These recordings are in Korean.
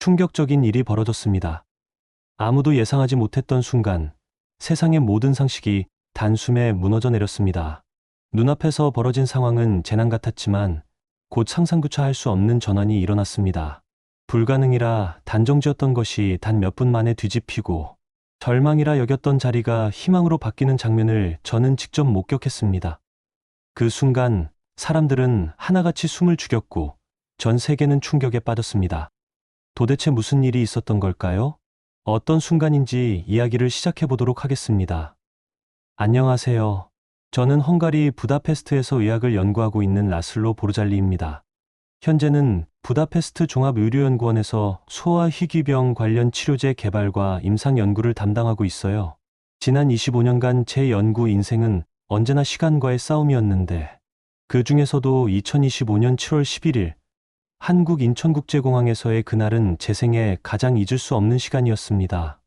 충격적인 일이 벌어졌습니다. 아무도 예상하지 못했던 순간 세상의 모든 상식이 단숨에 무너져 내렸습니다. 눈앞에서 벌어진 상황은 재난 같았지만 곧 상상조차 할 수 없는 전환이 일어났습니다. 불가능이라 단정지었던 것이 단 몇 분 만에 뒤집히고 절망이라 여겼던 자리가 희망으로 바뀌는 장면을 저는 직접 목격했습니다. 그 순간 사람들은 하나같이 숨을 죽였고 전 세계는 충격에 빠졌습니다. 도대체 무슨 일이 있었던 걸까요? 어떤 순간인지 이야기를 시작해 보도록 하겠습니다. 안녕하세요. 저는 헝가리 부다페스트에서 의학을 연구하고 있는 라슬로 보르잘리입니다. 현재는 부다페스트 종합의료연구원에서 소아 희귀병 관련 치료제 개발과 임상 연구를 담당하고 있어요. 지난 25년간 제 연구 인생은 언제나 시간과의 싸움이었는데 그 중에서도 2025년 7월 11일 한국 인천국제공항에서의 그날은 제 생에 가장 잊을 수 없는 시간이었습니다.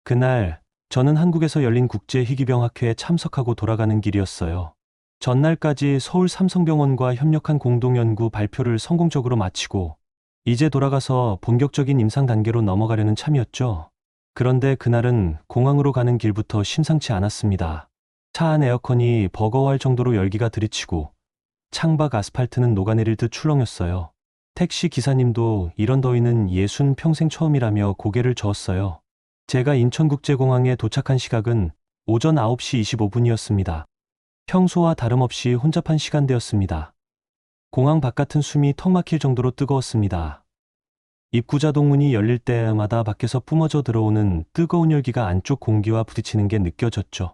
그날 저는 한국에서 열린 국제희귀병학회에 참석하고 돌아가는 길이었어요. 전날까지 서울 삼성병원과 협력한 공동연구 발표를 성공적으로 마치고 이제 돌아가서 본격적인 임상 단계로 넘어가려는 참이었죠. 그런데 그날은 공항으로 가는 길부터 심상치 않았습니다. 차 안 에어컨이 버거워할 정도로 열기가 들이치고 창밖 아스팔트는 녹아내릴 듯 출렁였어요. 택시 기사님도 이런 더위는 예순 평생 처음이라며 고개를 저었어요. 제가 인천국제공항에 도착한 시각은 오전 9시 25분이었습니다. 평소와 다름없이 혼잡한 시간대였습니다. 공항 바깥은 숨이 턱 막힐 정도로 뜨거웠습니다. 입구자동 문이 열릴 때마다 밖에서 뿜어져 들어오는 뜨거운 열기가 안쪽 공기와 부딪히는 게 느껴졌죠.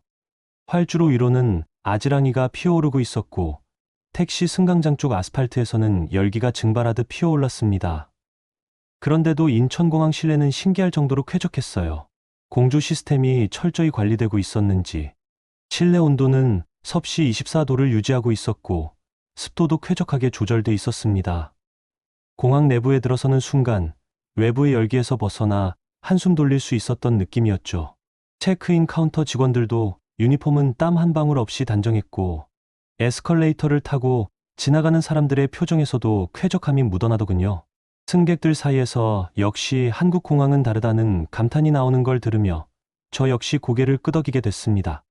활주로 위로는 아지랑이가 피어오르고 있었고 택시 승강장 쪽 아스팔트에서는 열기가 증발하듯 피어올랐습니다. 그런데도 인천공항 실내는 신기할 정도로 쾌적했어요. 공조 시스템이 철저히 관리되고 있었는지 실내 온도는 섭씨 24도를 유지하고 있었고 습도도 쾌적하게 조절돼 있었습니다. 공항 내부에 들어서는 순간 외부의 열기에서 벗어나 한숨 돌릴 수 있었던 느낌이었죠. 체크인 카운터 직원들도 유니폼은 땀 한 방울 없이 단정했고 에스컬레이터를 타고 지나가는 사람들의 표정에서도 쾌적함이 묻어나더군요. 승객들 사이에서 역시 한국 공항은 다르다는 감탄이 나오는 걸 들으며 저 역시 고개를 끄덕이게 됐습니다.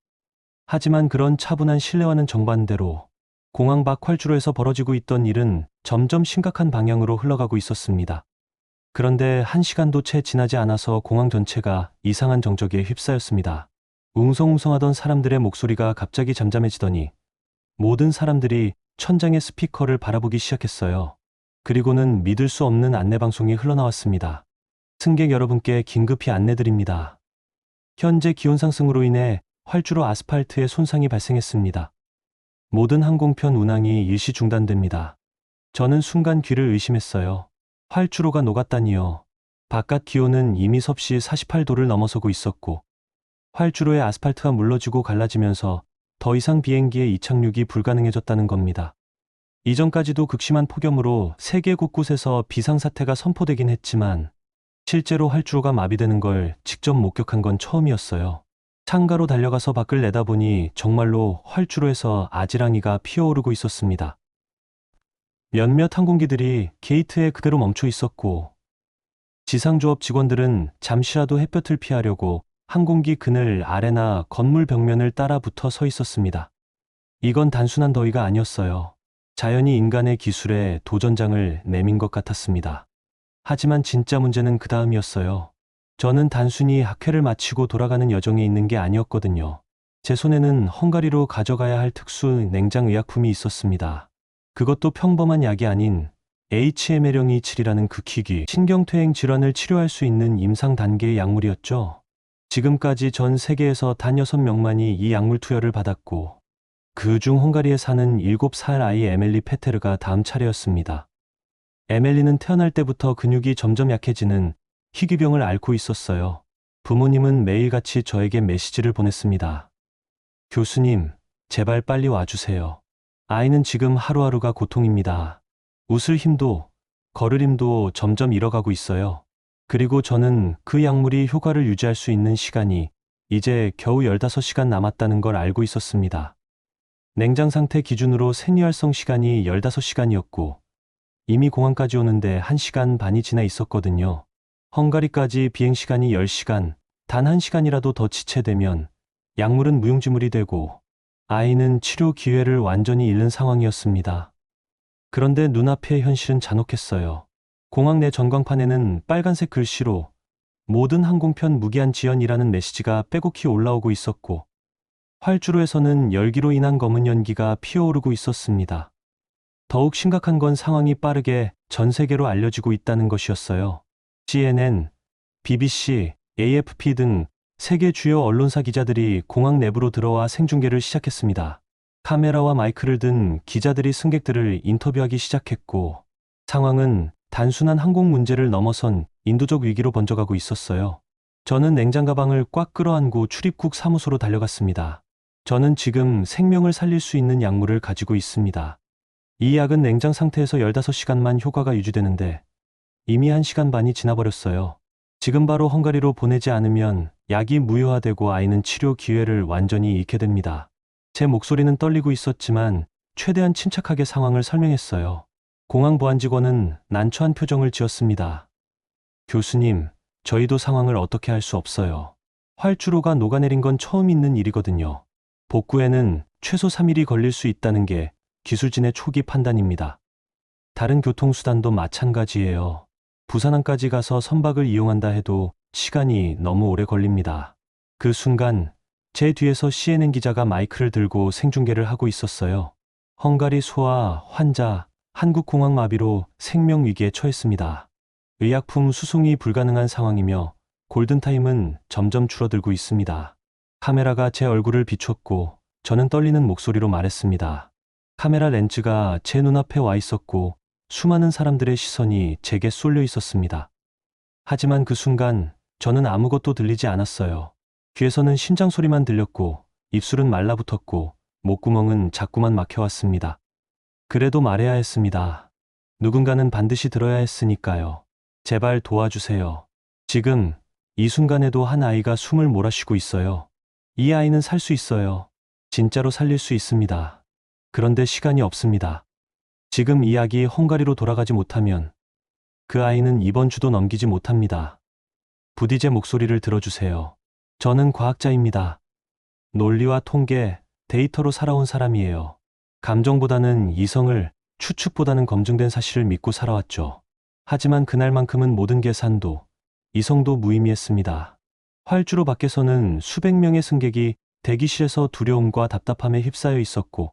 하지만 그런 차분한 실내와는 정반대로 공항 밖 활주로에서 벌어지고 있던 일은 점점 심각한 방향으로 흘러가고 있었습니다. 그런데 1시간도 채 지나지 않아서 공항 전체가 이상한 정적에 휩싸였습니다. 웅성웅성하던 사람들의 목소리가 갑자기 잠잠해지더니 모든 사람들이 천장의 스피커를 바라보기 시작했어요. 그리고는 믿을 수 없는 안내방송이 흘러나왔습니다. 승객 여러분께 긴급히 안내드립니다. 현재 기온 상승으로 인해 활주로 아스팔트에 손상이 발생했습니다. 모든 항공편 운항이 일시 중단됩니다. 저는 순간 귀를 의심했어요. 활주로가 녹았다니요. 바깥 기온은 이미 섭씨 48도를 넘어서고 있었고 활주로의 아스팔트가 물러지고 갈라지면서 더 이상 비행기의 이착륙이 불가능해졌다는 겁니다. 이전까지도 극심한 폭염으로 세계 곳곳에서 비상사태가 선포되긴 했지만 실제로 활주로가 마비되는 걸 직접 목격한 건 처음이었어요. 창가로 달려가서 밖을 내다보니 정말로 활주로에서 아지랑이가 피어오르고 있었습니다. 몇몇 항공기들이 게이트에 그대로 멈춰 있었고 지상조업 직원들은 잠시라도 햇볕을 피하려고 항공기 그늘 아래나 건물 벽면을 따라 붙어 서 있었습니다. 이건 단순한 더위가 아니었어요. 자연이 인간의 기술에 도전장을 내민 것 같았습니다. 하지만 진짜 문제는 그 다음이었어요. 저는 단순히 학회를 마치고 돌아가는 여정에 있는 게 아니었거든요. 제 손에는 헝가리로 가져가야 할 특수 냉장의약품이 있었습니다. 그것도 평범한 약이 아닌 HML형27이라는 극희귀 신경퇴행 질환을 치료할 수 있는 임상 단계의 약물이었죠. 지금까지 전 세계에서 단 6명만이 이 약물 투여를 받았고 그중 헝가리에 사는 7살 아이 에멜리 페테르가 다음 차례였습니다. 에멜리는 태어날 때부터 근육이 점점 약해지는 희귀병을 앓고 있었어요. 부모님은 매일같이 저에게 메시지를 보냈습니다. 교수님, 제발 빨리 와주세요. 아이는 지금 하루하루가 고통입니다. 웃을 힘도, 걸을 힘도 점점 잃어가고 있어요. 그리고 저는 그 약물이 효과를 유지할 수 있는 시간이 이제 겨우 15시간 남았다는 걸 알고 있었습니다. 냉장 상태 기준으로 생리활성 시간이 15시간이었고 이미 공항까지 오는데 1시간 반이 지나 있었거든요. 헝가리까지 비행시간이 10시간, 단 1시간이라도 더 지체되면 약물은 무용지물이 되고 아이는 치료 기회를 완전히 잃는 상황이었습니다. 그런데 눈앞의 현실은 잔혹했어요. 공항 내 전광판에는 빨간색 글씨로 모든 항공편 무기한 지연이라는 메시지가 빼곡히 올라오고 있었고, 활주로에서는 열기로 인한 검은 연기가 피어오르고 있었습니다. 더욱 심각한 건 상황이 빠르게 전 세계로 알려지고 있다는 것이었어요. CNN, BBC, AFP 등 세계 주요 언론사 기자들이 공항 내부로 들어와 생중계를 시작했습니다. 카메라와 마이크를 든 기자들이 승객들을 인터뷰하기 시작했고, 상황은 단순한 항공 문제를 넘어선 인도적 위기로 번져가고 있었어요. 저는 냉장 가방을 꽉 끌어안고 출입국 사무소로 달려갔습니다. 저는 지금 생명을 살릴 수 있는 약물을 가지고 있습니다. 이 약은 냉장 상태에서 15시간만 효과가 유지되는데 이미 1시간 반이 지나버렸어요. 지금 바로 헝가리로 보내지 않으면 약이 무효화되고 아이는 치료 기회를 완전히 잃게 됩니다. 제 목소리는 떨리고 있었지만 최대한 침착하게 상황을 설명했어요. 공항 보안 직원은 난처한 표정을 지었습니다. 교수님, 저희도 상황을 어떻게 할 수 없어요. 활주로가 녹아내린 건 처음 있는 일이거든요. 복구에는 최소 3일이 걸릴 수 있다는 게 기술진의 초기 판단입니다. 다른 교통수단도 마찬가지예요. 부산항까지 가서 선박을 이용한다 해도 시간이 너무 오래 걸립니다. 그 순간 제 뒤에서 CNN 기자가 마이크를 들고 생중계를 하고 있었어요. 헝가리 소아 환자 한국공항 마비로 생명 위기에 처했습니다. 의약품 수송이 불가능한 상황이며 골든타임은 점점 줄어들고 있습니다. 카메라가 제 얼굴을 비췄고 저는 떨리는 목소리로 말했습니다. 카메라 렌즈가 제 눈앞에 와 있었고 수많은 사람들의 시선이 제게 쏠려 있었습니다. 하지만 그 순간 저는 아무것도 들리지 않았어요. 귀에서는 심장 소리만 들렸고 입술은 말라붙었고 목구멍은 자꾸만 막혀왔습니다. 그래도 말해야 했습니다. 누군가는 반드시 들어야 했으니까요. 제발 도와주세요. 지금 이 순간에도 한 아이가 숨을 몰아쉬고 있어요. 이 아이는 살 수 있어요. 진짜로 살릴 수 있습니다. 그런데 시간이 없습니다. 지금 이 약이 헝가리로 돌아가지 못하면 그 아이는 이번 주도 넘기지 못합니다. 부디 제 목소리를 들어주세요. 저는 과학자입니다. 논리와 통계, 데이터로 살아온 사람이에요. 감정보다는 이성을, 추측보다는 검증된 사실을 믿고 살아왔죠. 하지만 그날만큼은 모든 계산도, 이성도 무의미했습니다. 활주로 밖에서는 수백 명의 승객이 대기실에서 두려움과 답답함에 휩싸여 있었고,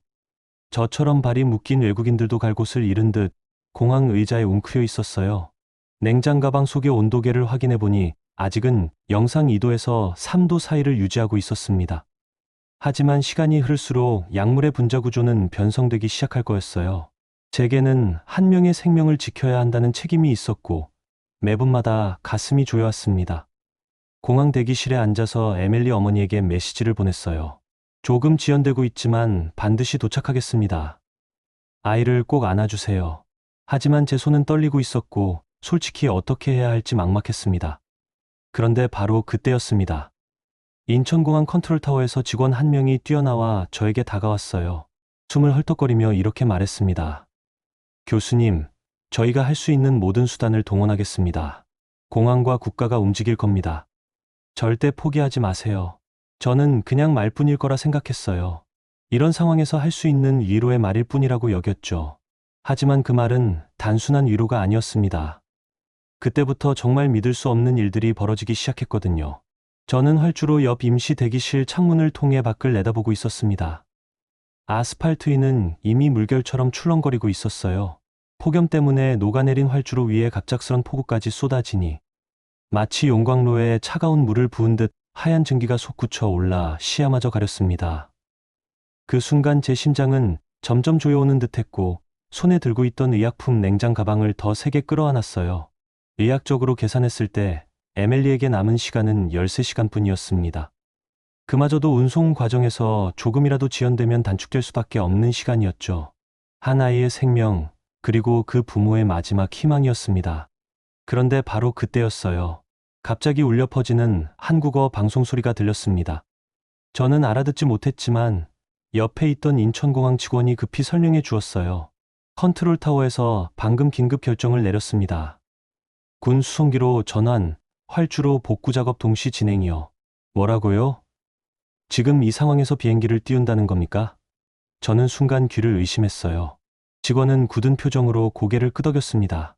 저처럼 발이 묶인 외국인들도 갈 곳을 잃은 듯 공항 의자에 웅크려 있었어요. 냉장 가방 속의 온도계를 확인해 보니 아직은 영상 2도에서 3도 사이를 유지하고 있었습니다. 하지만 시간이 흐를수록 약물의 분자 구조는 변성되기 시작할 거였어요. 제게는 한 명의 생명을 지켜야 한다는 책임이 있었고 매분마다 가슴이 조여왔습니다. 공항 대기실에 앉아서 에밀리 어머니에게 메시지를 보냈어요. 조금 지연되고 있지만 반드시 도착하겠습니다. 아이를 꼭 안아주세요. 하지만 제 손은 떨리고 있었고 솔직히 어떻게 해야 할지 막막했습니다. 그런데 바로 그때였습니다. 인천공항 컨트롤타워에서 직원 한 명이 뛰어나와 저에게 다가왔어요. 숨을 헐떡거리며 이렇게 말했습니다. 교수님, 저희가 할 수 있는 모든 수단을 동원하겠습니다. 공항과 국가가 움직일 겁니다. 절대 포기하지 마세요. 저는 그냥 말뿐일 거라 생각했어요. 이런 상황에서 할 수 있는 위로의 말일 뿐이라고 여겼죠. 하지만 그 말은 단순한 위로가 아니었습니다. 그때부터 정말 믿을 수 없는 일들이 벌어지기 시작했거든요. 저는 활주로 옆 임시 대기실 창문을 통해 밖을 내다보고 있었습니다. 아스팔트 위는 이미 물결처럼 출렁거리고 있었어요. 폭염 때문에 녹아내린 활주로 위에 갑작스런 폭우까지 쏟아지니 마치 용광로에 차가운 물을 부은 듯 하얀 증기가 솟구쳐 올라 시야마저 가렸습니다. 그 순간 제 심장은 점점 조여오는 듯했고 손에 들고 있던 의약품 냉장 가방을 더 세게 끌어안았어요. 의학적으로 계산했을 때 에밀리에게 남은 시간은 13시간뿐이었습니다. 그마저도 운송 과정에서 조금이라도 지연되면 단축될 수밖에 없는 시간이었죠. 한 아이의 생명, 그리고 그 부모의 마지막 희망이었습니다. 그런데 바로 그때였어요. 갑자기 울려 퍼지는 한국어 방송 소리가 들렸습니다. 저는 알아듣지 못했지만 옆에 있던 인천공항 직원이 급히 설명해 주었어요. 컨트롤 타워에서 방금 긴급 결정을 내렸습니다. 군 수송기로 전환, 활주로 복구 작업 동시 진행이요. 뭐라고요? 지금 이 상황에서 비행기를 띄운다는 겁니까? 저는 순간 귀를 의심했어요. 직원은 굳은 표정으로 고개를 끄덕였습니다.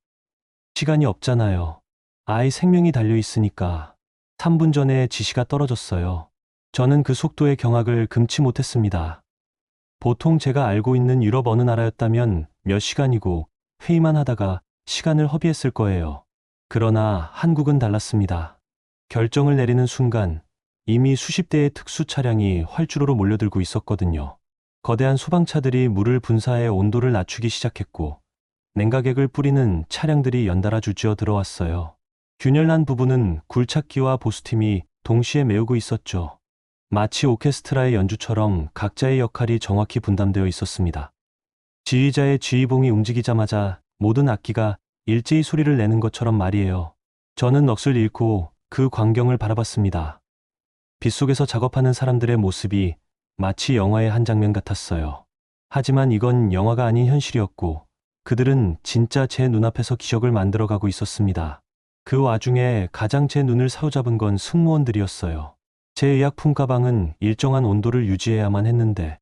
시간이 없잖아요. 아이 생명이 달려 있으니까. 3분 전에 지시가 떨어졌어요. 저는 그 속도의 경악을 금치 못했습니다. 보통 제가 알고 있는 유럽 어느 나라였다면 몇 시간이고 회의만 하다가 시간을 허비했을 거예요. 그러나 한국은 달랐습니다. 결정을 내리는 순간 이미 수십 대의 특수 차량이 활주로로 몰려들고 있었거든요. 거대한 소방차들이 물을 분사해 온도를 낮추기 시작했고 냉각액을 뿌리는 차량들이 연달아 주지어 들어왔어요. 균열난 부분은 굴착기와 보수팀이 동시에 메우고 있었죠. 마치 오케스트라의 연주처럼 각자의 역할이 정확히 분담되어 있었습니다. 지휘자의 지휘봉이 움직이자마자 모든 악기가 일제히 소리를 내는 것처럼 말이에요. 저는 넋을 잃고 그 광경을 바라봤습니다. 빗속에서 작업하는 사람들의 모습이 마치 영화의 한 장면 같았어요. 하지만 이건 영화가 아닌 현실이었고 그들은 진짜 제 눈앞에서 기적을 만들어가고 있었습니다. 그 와중에 가장 제 눈을 사로잡은 건 승무원들이었어요. 제 의약품 가방은 일정한 온도를 유지해야만 했는데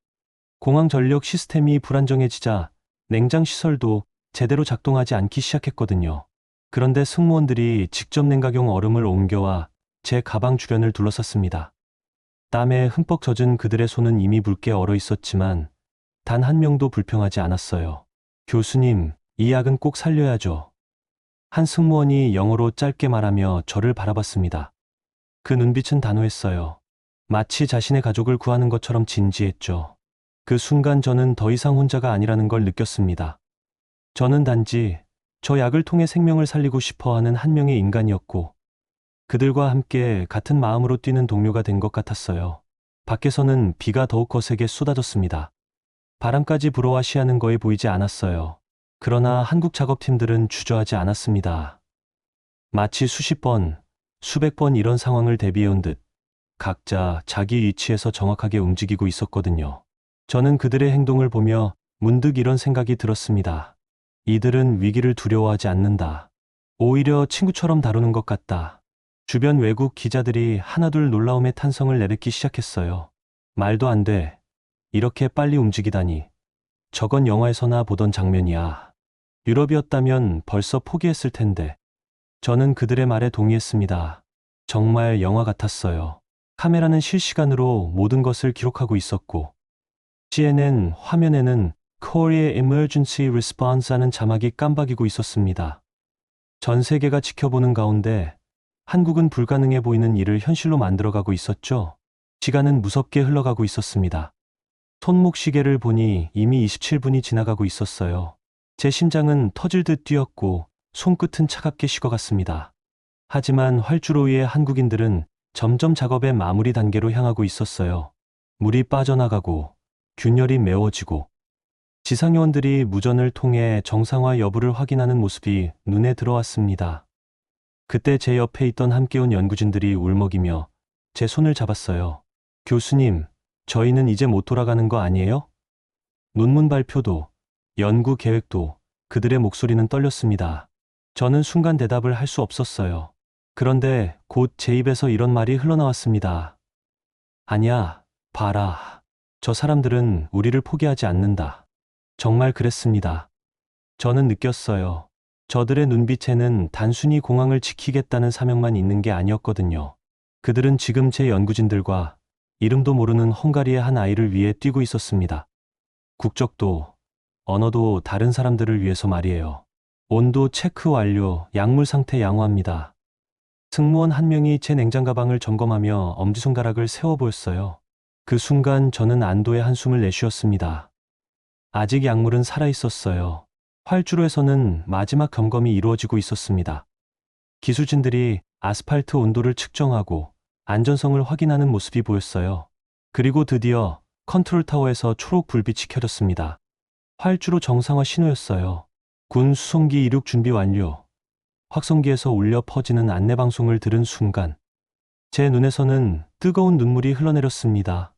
공항 전력 시스템이 불안정해지자 냉장 시설도 제대로 작동하지 않기 시작했거든요. 그런데 승무원들이 직접 냉각용 얼음을 옮겨와 제 가방 주변을 둘러쌌습니다. 땀에 흠뻑 젖은 그들의 손은 이미 붉게 얼어 있었지만 단 한 명도 불평하지 않았어요. 교수님, 이 약은 꼭 살려야죠. 한 승무원이 영어로 짧게 말하며 저를 바라봤습니다. 그 눈빛은 단호했어요. 마치 자신의 가족을 구하는 것처럼 진지했죠. 그 순간 저는 더 이상 혼자가 아니라는 걸 느꼈습니다. 저는 단지 저 약을 통해 생명을 살리고 싶어 하는 한 명의 인간이었고 그들과 함께 같은 마음으로 뛰는 동료가 된 것 같았어요. 밖에서는 비가 더욱 거세게 쏟아졌습니다. 바람까지 불어와 시야는 거의 보이지 않았어요. 그러나 한국 작업팀들은 주저하지 않았습니다. 마치 수십 번, 수백 번 이런 상황을 대비해온 듯 각자 자기 위치에서 정확하게 움직이고 있었거든요. 저는 그들의 행동을 보며 문득 이런 생각이 들었습니다. 이들은 위기를 두려워하지 않는다. 오히려 친구처럼 다루는 것 같다. 주변 외국 기자들이 하나둘 놀라움의 탄성을 내뱉기 시작했어요. 말도 안 돼. 이렇게 빨리 움직이다니. 저건 영화에서나 보던 장면이야. 유럽이었다면 벌써 포기했을 텐데. 저는 그들의 말에 동의했습니다. 정말 영화 같았어요. 카메라는 실시간으로 모든 것을 기록하고 있었고 CNN 화면에는 Korea Emergency Response하는 자막이 깜박이고 있었습니다. 전 세계가 지켜보는 가운데 한국은 불가능해 보이는 일을 현실로 만들어가고 있었죠. 시간은 무섭게 흘러가고 있었습니다. 손목 시계를 보니 이미 27분이 지나가고 있었어요. 제 심장은 터질 듯 뛰었고 손끝은 차갑게 식어갔습니다. 하지만 활주로 위의 한국인들은 점점 작업의 마무리 단계로 향하고 있었어요. 물이 빠져나가고 균열이 메워지고 지상요원들이 무전을 통해 정상화 여부를 확인하는 모습이 눈에 들어왔습니다. 그때 제 옆에 있던 함께 온 연구진들이 울먹이며 제 손을 잡았어요. 교수님, 저희는 이제 못 돌아가는 거 아니에요? 논문 발표도, 연구 계획도 그들의 목소리는 떨렸습니다. 저는 순간 대답을 할 수 없었어요. 그런데 곧 제 입에서 이런 말이 흘러나왔습니다. 아니야, 봐라. 저 사람들은 우리를 포기하지 않는다. 정말 그랬습니다. 저는 느꼈어요. 저들의 눈빛에는 단순히 공항을 지키겠다는 사명만 있는 게 아니었거든요. 그들은 지금 제 연구진들과 이름도 모르는 헝가리의 한 아이를 위해 뛰고 있었습니다. 국적도, 언어도 다른 사람들을 위해서 말이에요. 온도 체크 완료, 약물 상태 양호합니다. 승무원 한 명이 제 냉장 가방을 점검하며 엄지손가락을 세워 보였어요. 그 순간 저는 안도의 한숨을 내쉬었습니다. 아직 약물은 살아있었어요. 활주로에서는 마지막 점검이 이루어지고 있었습니다. 기술진들이 아스팔트 온도를 측정하고 안전성을 확인하는 모습이 보였어요. 그리고 드디어 컨트롤 타워에서 초록 불빛이 켜졌습니다. 활주로 정상화 신호였어요. 군 수송기 이륙 준비 완료. 확성기에서 울려 퍼지는 안내방송을 들은 순간 제 눈에서는 뜨거운 눈물이 흘러내렸습니다.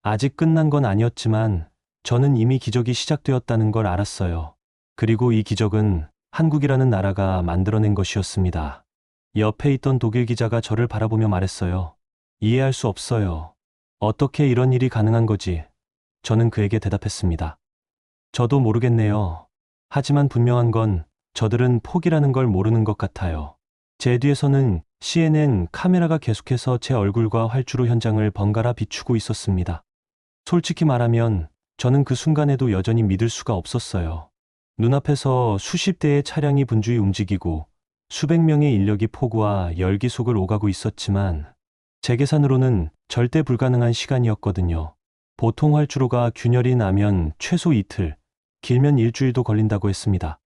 아직 끝난 건 아니었지만 저는 이미 기적이 시작되었다는 걸 알았어요. 그리고 이 기적은 한국이라는 나라가 만들어낸 것이었습니다. 옆에 있던 독일 기자가 저를 바라보며 말했어요. 이해할 수 없어요. 어떻게 이런 일이 가능한 거지? 저는 그에게 대답했습니다. 저도 모르겠네요. 하지만 분명한 건 저들은 포기라는 걸 모르는 것 같아요. 제 뒤에서는 CNN 카메라가 계속해서 제 얼굴과 활주로 현장을 번갈아 비추고 있었습니다. 솔직히 말하면 저는 그 순간에도 여전히 믿을 수가 없었어요. 눈앞에서 수십 대의 차량이 분주히 움직이고 수백 명의 인력이 폭우와 열기 속을 오가고 있었지만 제 계산으로는 절대 불가능한 시간이었거든요. 보통 활주로가 균열이 나면 최소 이틀, 길면 일주일도 걸린다고 했습니다.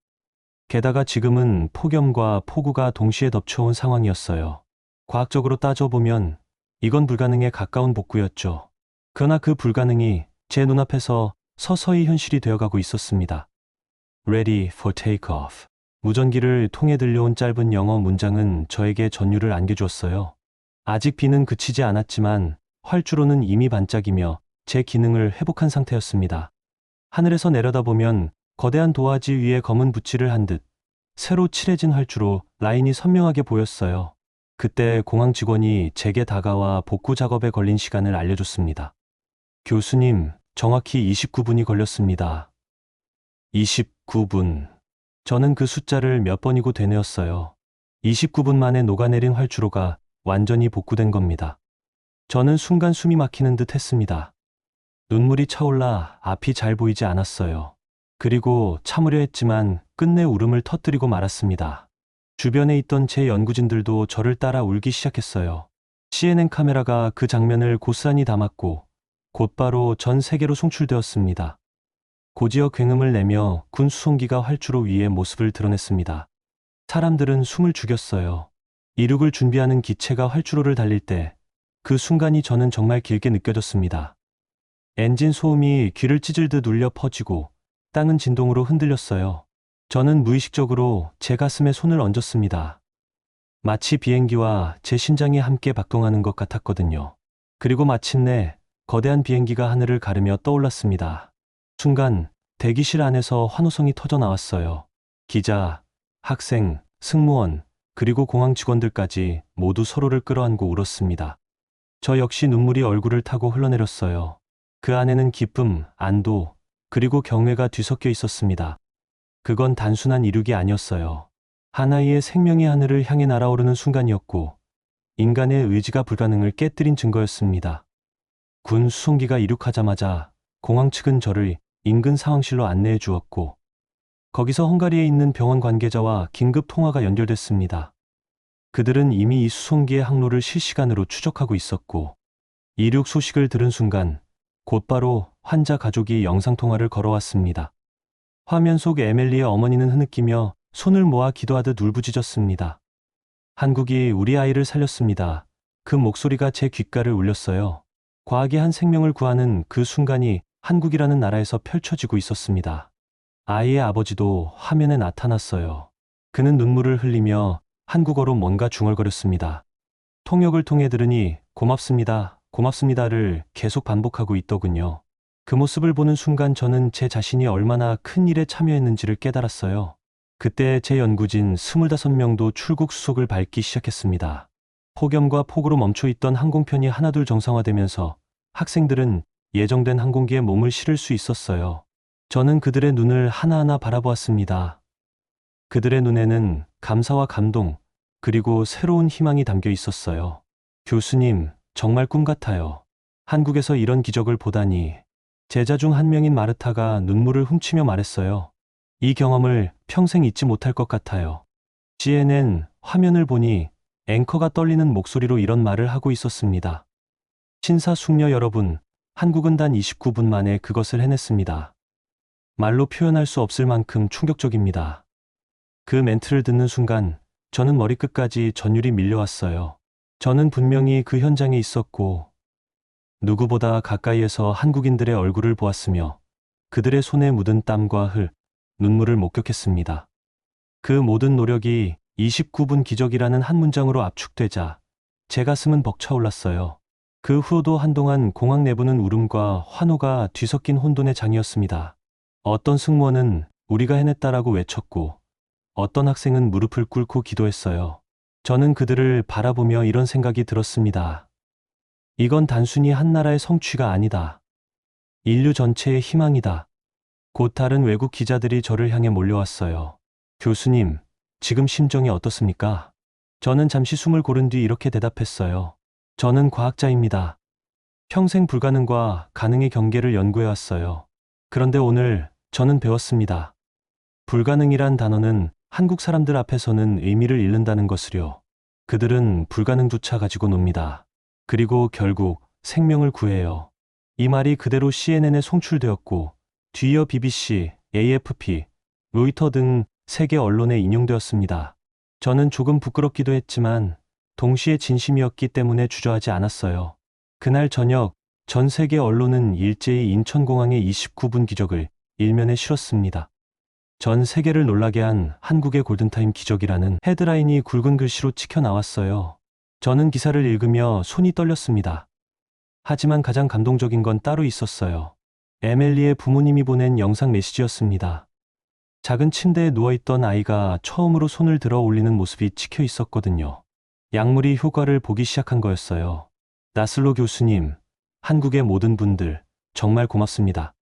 게다가 지금은 폭염과 폭우가 동시에 덮쳐온 상황이었어요. 과학적으로 따져보면 이건 불가능에 가까운 복구였죠. 그러나 그 불가능이 제 눈앞에서 서서히 현실이 되어가고 있었습니다. Ready for takeoff. 무전기를 통해 들려온 짧은 영어 문장은 저에게 전율을 안겨주었어요. 아직 비는 그치지 않았지만 활주로는 이미 반짝이며 제 기능을 회복한 상태였습니다. 하늘에서 내려다보면 거대한 도화지 위에 검은 붓질을 한 듯 새로 칠해진 활주로 라인이 선명하게 보였어요. 그때 공항 직원이 제게 다가와 복구 작업에 걸린 시간을 알려줬습니다. 교수님, 정확히 29분이 걸렸습니다. 29분. 저는 그 숫자를 몇 번이고 되뇌었어요. 29분 만에 녹아내린 활주로가 완전히 복구된 겁니다. 저는 순간 숨이 막히는 듯 했습니다. 눈물이 차올라 앞이 잘 보이지 않았어요. 그리고 참으려 했지만 끝내 울음을 터뜨리고 말았습니다. 주변에 있던 제 연구진들도 저를 따라 울기 시작했어요. CNN 카메라가 그 장면을 고스란히 담았고 곧바로 전 세계로 송출되었습니다. 고지역 굉음을 내며 군 수송기가 활주로 위에 모습을 드러냈습니다. 사람들은 숨을 죽였어요. 이륙을 준비하는 기체가 활주로를 달릴 때 그 순간이 저는 정말 길게 느껴졌습니다. 엔진 소음이 귀를 찢을듯 울려 퍼지고 땅은 진동으로 흔들렸어요. 저는 무의식적으로 제 가슴에 손을 얹었습니다. 마치 비행기와 제 심장이 함께 박동하는 것 같았거든요. 그리고 마침내 거대한 비행기가 하늘을 가르며 떠올랐습니다. 순간 대기실 안에서 환호성이 터져 나왔어요. 기자, 학생, 승무원, 그리고 공항 직원들까지 모두 서로를 끌어안고 울었습니다. 저 역시 눈물이 얼굴을 타고 흘러내렸어요. 그 안에는 기쁨, 안도, 그리고 경외가 뒤섞여 있었습니다. 그건 단순한 이륙이 아니었어요. 하나의 생명이 하늘을 향해 날아오르는 순간이었고 인간의 의지가 불가능을 깨뜨린 증거였습니다. 군 수송기가 이륙하자마자 공항 측은 저를 인근 상황실로 안내해 주었고 거기서 헝가리에 있는 병원 관계자와 긴급 통화가 연결됐습니다. 그들은 이미 이 수송기의 항로를 실시간으로 추적하고 있었고 이륙 소식을 들은 순간 곧바로 환자 가족이 영상통화를 걸어왔습니다. 화면 속 에밀리의 어머니는 흐느끼며 손을 모아 기도하듯 울부짖었습니다. 한국이 우리 아이를 살렸습니다. 그 목소리가 제 귓가를 울렸어요. 과학이 한 생명을 구하는 그 순간이 한국이라는 나라에서 펼쳐지고 있었습니다. 아이의 아버지도 화면에 나타났어요. 그는 눈물을 흘리며 한국어로 뭔가 중얼거렸습니다. 통역을 통해 들으니 고맙습니다, 고맙습니다를 계속 반복하고 있더군요. 그 모습을 보는 순간 저는 제 자신이 얼마나 큰 일에 참여했는지를 깨달았어요. 그때 제 연구진 25명도 출국 수속을 밟기 시작했습니다. 폭염과 폭우로 멈춰있던 항공편이 하나둘 정상화되면서 학생들은 예정된 항공기에 몸을 실을 수 있었어요. 저는 그들의 눈을 하나하나 바라보았습니다. 그들의 눈에는 감사와 감동, 그리고 새로운 희망이 담겨 있었어요. 교수님, 정말 꿈 같아요. 한국에서 이런 기적을 보다니. 제자 중 한 명인 마르타가 눈물을 훔치며 말했어요. 이 경험을 평생 잊지 못할 것 같아요. CNN 화면을 보니 앵커가 떨리는 목소리로 이런 말을 하고 있었습니다. 신사숙녀 여러분, 한국은 단 29분 만에 그것을 해냈습니다. 말로 표현할 수 없을 만큼 충격적입니다. 그 멘트를 듣는 순간 저는 머리끝까지 전율이 밀려왔어요. 저는 분명히 그 현장에 있었고 누구보다 가까이에서 한국인들의 얼굴을 보았으며 그들의 손에 묻은 땀과 흘, 눈물을 목격했습니다. 그 모든 노력이 29분 기적이라는 한 문장으로 압축되자 제 가슴은 벅차올랐어요. 그 후로도 한동안 공항 내부는 울음과 환호가 뒤섞인 혼돈의 장이었습니다. 어떤 승무원은 우리가 해냈다라고 외쳤고, 어떤 학생은 무릎을 꿇고 기도했어요. 저는 그들을 바라보며 이런 생각이 들었습니다. 이건 단순히 한 나라의 성취가 아니다. 인류 전체의 희망이다. 곧 다른 외국 기자들이 저를 향해 몰려왔어요. 교수님, 지금 심정이 어떻습니까? 저는 잠시 숨을 고른 뒤 이렇게 대답했어요. 저는 과학자입니다. 평생 불가능과 가능의 경계를 연구해왔어요. 그런데 오늘 저는 배웠습니다. 불가능이란 단어는 한국 사람들 앞에서는 의미를 잃는다는 것을요. 그들은 불가능조차 가지고 놉니다. 그리고 결국 생명을 구해요. 이 말이 그대로 CNN에 송출되었고, 뒤이어 BBC, AFP, 로이터 등 세계 언론에 인용되었습니다. 저는 조금 부끄럽기도 했지만 동시에 진심이었기 때문에 주저하지 않았어요. 그날 저녁 전 세계 언론은 일제히 인천공항의 29분 기적을 일면에 실었습니다. 전 세계를 놀라게 한 한국의 골든타임 기적이라는 헤드라인이 굵은 글씨로 찍혀 나왔어요. 저는 기사를 읽으며 손이 떨렸습니다. 하지만 가장 감동적인 건 따로 있었어요. 에밀리의 부모님이 보낸 영상 메시지였습니다. 작은 침대에 누워있던 아이가 처음으로 손을 들어 올리는 모습이 찍혀 있었거든요. 약물이 효과를 보기 시작한 거였어요. 나슬로 교수님, 한국의 모든 분들, 정말 고맙습니다.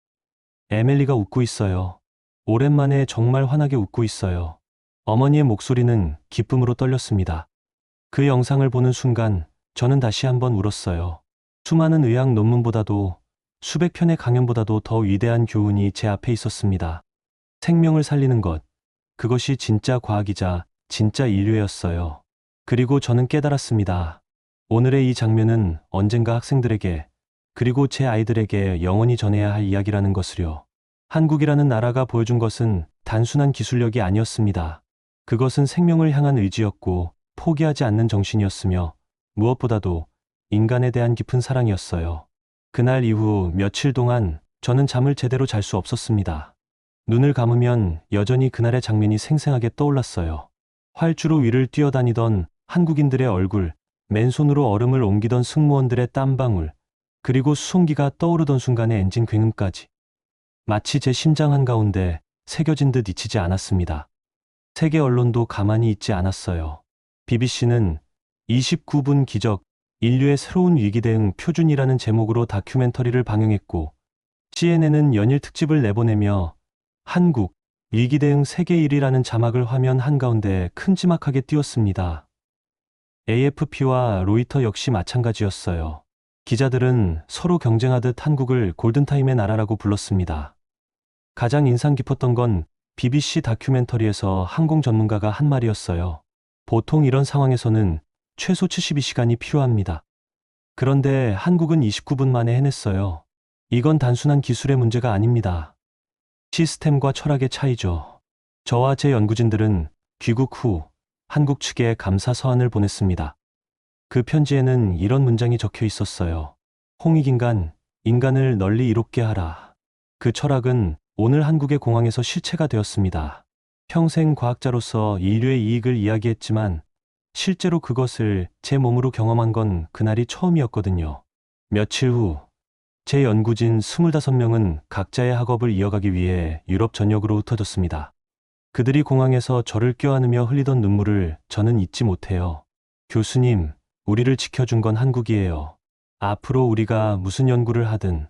에밀리가 웃고 있어요. 오랜만에 정말 환하게 웃고 있어요. 어머니의 목소리는 기쁨으로 떨렸습니다. 그 영상을 보는 순간 저는 다시 한번 울었어요. 수많은 의학 논문보다도 수백 편의 강연보다도 더 위대한 교훈이 제 앞에 있었습니다. 생명을 살리는 것, 그것이 진짜 과학이자 진짜 인류였어요. 그리고 저는 깨달았습니다. 오늘의 이 장면은 언젠가 학생들에게, 그리고 제 아이들에게 영원히 전해야 할 이야기라는 것을요. 한국이라는 나라가 보여준 것은 단순한 기술력이 아니었습니다. 그것은 생명을 향한 의지였고 포기하지 않는 정신이었으며 무엇보다도 인간에 대한 깊은 사랑이었어요. 그날 이후 며칠 동안 저는 잠을 제대로 잘 수 없었습니다. 눈을 감으면 여전히 그날의 장면이 생생하게 떠올랐어요. 활주로 위를 뛰어다니던 한국인들의 얼굴, 맨손으로 얼음을 옮기던 승무원들의 땀방울, 그리고 수송기가 떠오르던 순간의 엔진 굉음까지. 마치 제 심장 한가운데 새겨진 듯 잊히지 않았습니다. 세계 언론도 가만히 있지 않았어요. BBC는 29분 기적, 인류의 새로운 위기 대응 표준이라는 제목으로 다큐멘터리를 방영했고, CNN은 연일 특집을 내보내며 한국, 위기 대응 세계 1위라는 자막을 화면 한가운데 큼지막하게 띄웠습니다. AFP와 로이터 역시 마찬가지였어요. 기자들은 서로 경쟁하듯 한국을 골든타임의 나라라고 불렀습니다. 가장 인상 깊었던 건 BBC 다큐멘터리에서 항공 전문가가 한 말이었어요. 보통 이런 상황에서는 최소 72시간이 필요합니다. 그런데 한국은 29분 만에 해냈어요. 이건 단순한 기술의 문제가 아닙니다. 시스템과 철학의 차이죠. 저와 제 연구진들은 귀국 후 한국 측에 감사 서한을 보냈습니다. 그 편지에는 이런 문장이 적혀 있었어요. 홍익인간, 인간을 널리 이롭게 하라. 그 철학은 오늘 한국의 공항에서 실체가 되었습니다. 평생 과학자로서 인류의 이익을 이야기했지만 실제로 그것을 제 몸으로 경험한 건 그날이 처음이었거든요. 며칠 후 제 연구진 25명은 각자의 학업을 이어가기 위해 유럽 전역으로 흩어졌습니다. 그들이 공항에서 저를 껴안으며 흘리던 눈물을 저는 잊지 못해요. 교수님, 우리를 지켜준 건 한국이에요. 앞으로 우리가 무슨 연구를 하든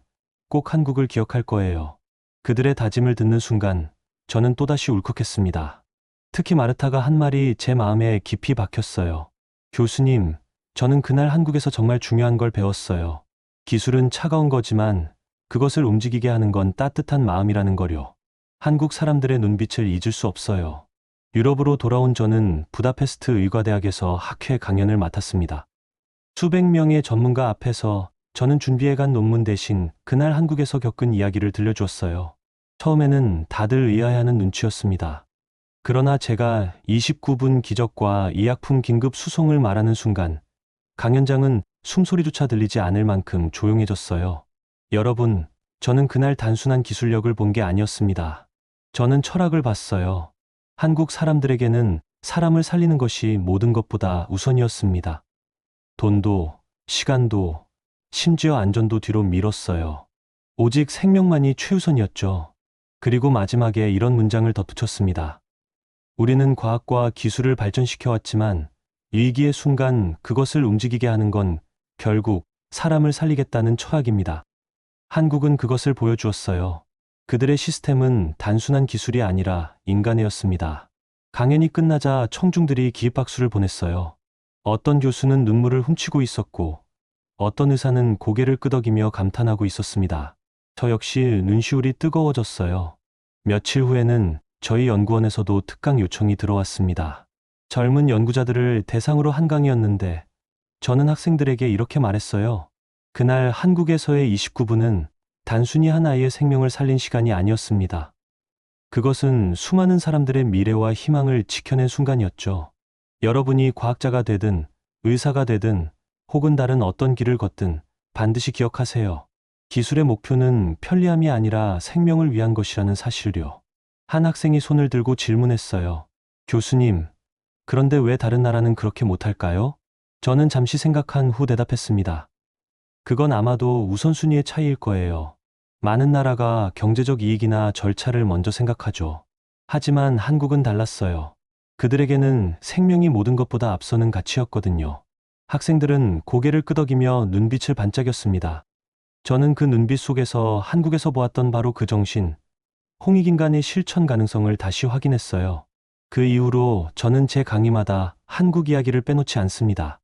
꼭 한국을 기억할 거예요. 그들의 다짐을 듣는 순간 저는 또다시 울컥했습니다. 특히 마르타가 한 말이 제 마음에 깊이 박혔어요. 교수님, 저는 그날 한국에서 정말 중요한 걸 배웠어요. 기술은 차가운 거지만 그것을 움직이게 하는 건 따뜻한 마음이라는 거요. 한국 사람들의 눈빛을 잊을 수 없어요. 유럽으로 돌아온 저는 부다페스트 의과대학에서 학회 강연을 맡았습니다. 수백 명의 전문가 앞에서 저는 준비해간 논문 대신 그날 한국에서 겪은 이야기를 들려주었어요. 처음에는 다들 의아해하는 눈치였습니다. 그러나 제가 29분 기적과 의약품 긴급 수송을 말하는 순간 강연장은 숨소리조차 들리지 않을 만큼 조용해졌어요. 여러분, 저는 그날 단순한 기술력을 본 게 아니었습니다. 저는 철학을 봤어요. 한국 사람들에게는 사람을 살리는 것이 모든 것보다 우선이었습니다. 돈도, 시간도, 심지어 안전도 뒤로 미뤘어요. 오직 생명만이 최우선이었죠. 그리고 마지막에 이런 문장을 덧붙였습니다. 우리는 과학과 기술을 발전시켜왔지만 위기의 순간 그것을 움직이게 하는 건 결국 사람을 살리겠다는 철학입니다. 한국은 그것을 보여주었어요. 그들의 시스템은 단순한 기술이 아니라 인간애였습니다. 강연이 끝나자 청중들이 기립박수를 보냈어요. 어떤 교수는 눈물을 훔치고 있었고 어떤 의사는 고개를 끄덕이며 감탄하고 있었습니다. 저 역시 눈시울이 뜨거워졌어요. 며칠 후에는 저희 연구원에서도 특강 요청이 들어왔습니다. 젊은 연구자들을 대상으로 한 강의였는데 저는 학생들에게 이렇게 말했어요. 그날 한국에서의 29분은 단순히 한 아이의 생명을 살린 시간이 아니었습니다. 그것은 수많은 사람들의 미래와 희망을 지켜낸 순간이었죠. 여러분이 과학자가 되든 의사가 되든 혹은 다른 어떤 길을 걷든 반드시 기억하세요. 기술의 목표는 편리함이 아니라 생명을 위한 것이라는 사실을요. 한 학생이 손을 들고 질문했어요. 교수님, 그런데 왜 다른 나라는 그렇게 못할까요? 저는 잠시 생각한 후 대답했습니다. 그건 아마도 우선순위의 차이일 거예요. 많은 나라가 경제적 이익이나 절차를 먼저 생각하죠. 하지만 한국은 달랐어요. 그들에게는 생명이 모든 것보다 앞서는 가치였거든요. 학생들은 고개를 끄덕이며 눈빛을 반짝였습니다. 저는 그 눈빛 속에서 한국에서 보았던 바로 그 정신, 홍익인간의 실천 가능성을 다시 확인했어요. 그 이후로 저는 제 강의마다 한국 이야기를 빼놓지 않습니다.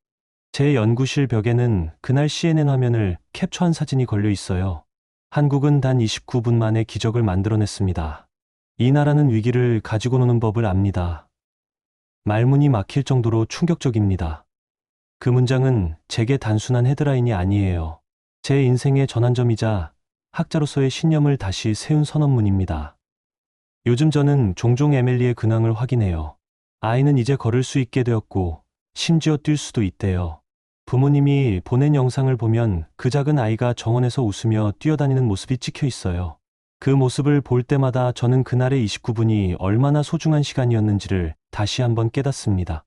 제 연구실 벽에는 그날 CNN 화면을 캡처한 사진이 걸려 있어요. 한국은 단 29분 만에 기적을 만들어냈습니다. 이 나라는 위기를 가지고 노는 법을 압니다. 말문이 막힐 정도로 충격적입니다. 그 문장은 제게 단순한 헤드라인이 아니에요. 제 인생의 전환점이자 학자로서의 신념을 다시 세운 선언문입니다. 요즘 저는 종종 에밀리의 근황을 확인해요. 아이는 이제 걸을 수 있게 되었고 심지어 뛸 수도 있대요. 부모님이 보낸 영상을 보면 그 작은 아이가 정원에서 웃으며 뛰어다니는 모습이 찍혀 있어요. 그 모습을 볼 때마다 저는 그날의 29분이 얼마나 소중한 시간이었는지를 다시 한번 깨닫습니다.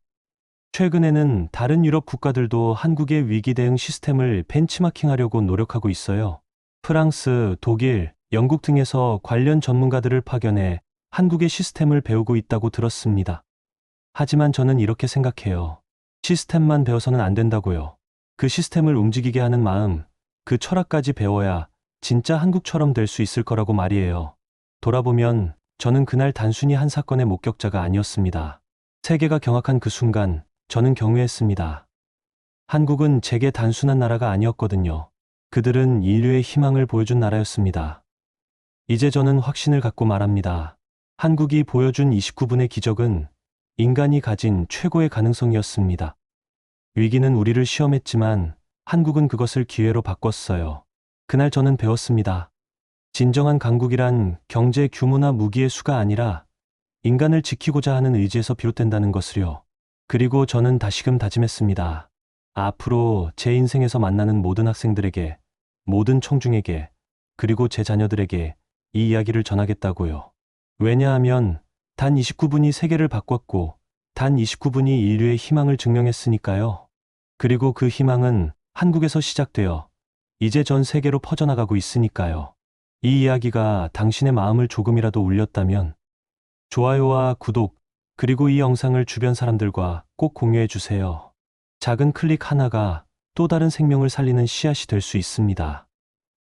최근에는 다른 유럽 국가들도 한국의 위기 대응 시스템을 벤치마킹하려고 노력하고 있어요. 프랑스, 독일, 영국 등에서 관련 전문가들을 파견해 한국의 시스템을 배우고 있다고 들었습니다. 하지만 저는 이렇게 생각해요. 시스템만 배워서는 안 된다고요. 그 시스템을 움직이게 하는 마음, 그 철학까지 배워야 진짜 한국처럼 될 수 있을 거라고 말이에요. 돌아보면 저는 그날 단순히 한 사건의 목격자가 아니었습니다. 세계가 경악한 그 순간 저는 경외했습니다. 한국은 제게 단순한 나라가 아니었거든요. 그들은 인류의 희망을 보여준 나라였습니다. 이제 저는 확신을 갖고 말합니다. 한국이 보여준 29분의 기적은 인간이 가진 최고의 가능성이었습니다. 위기는 우리를 시험했지만 한국은 그것을 기회로 바꿨어요. 그날 저는 배웠습니다. 진정한 강국이란 경제 규모나 무기의 수가 아니라 인간을 지키고자 하는 의지에서 비롯된다는 것을요. 그리고 저는 다시금 다짐했습니다. 앞으로 제 인생에서 만나는 모든 학생들에게, 모든 청중에게, 그리고 제 자녀들에게 이 이야기를 전하겠다고요. 왜냐하면 단 29분이 세계를 바꿨고 단 29분이 인류의 희망을 증명했으니까요. 그리고 그 희망은 한국에서 시작되어 이제 전 세계로 퍼져나가고 있으니까요. 이 이야기가 당신의 마음을 조금이라도 울렸다면 좋아요와 구독, 그리고 이 영상을 주변 사람들과 꼭 공유해 주세요. 작은 클릭 하나가 또 다른 생명을 살리는 씨앗이 될 수 있습니다.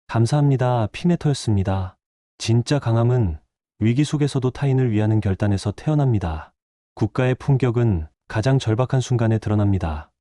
감사합니다. 피메터였습니다. 진짜 강함은 위기 속에서도 타인을 위하는 결단에서 태어납니다. 국가의 품격은 가장 절박한 순간에 드러납니다.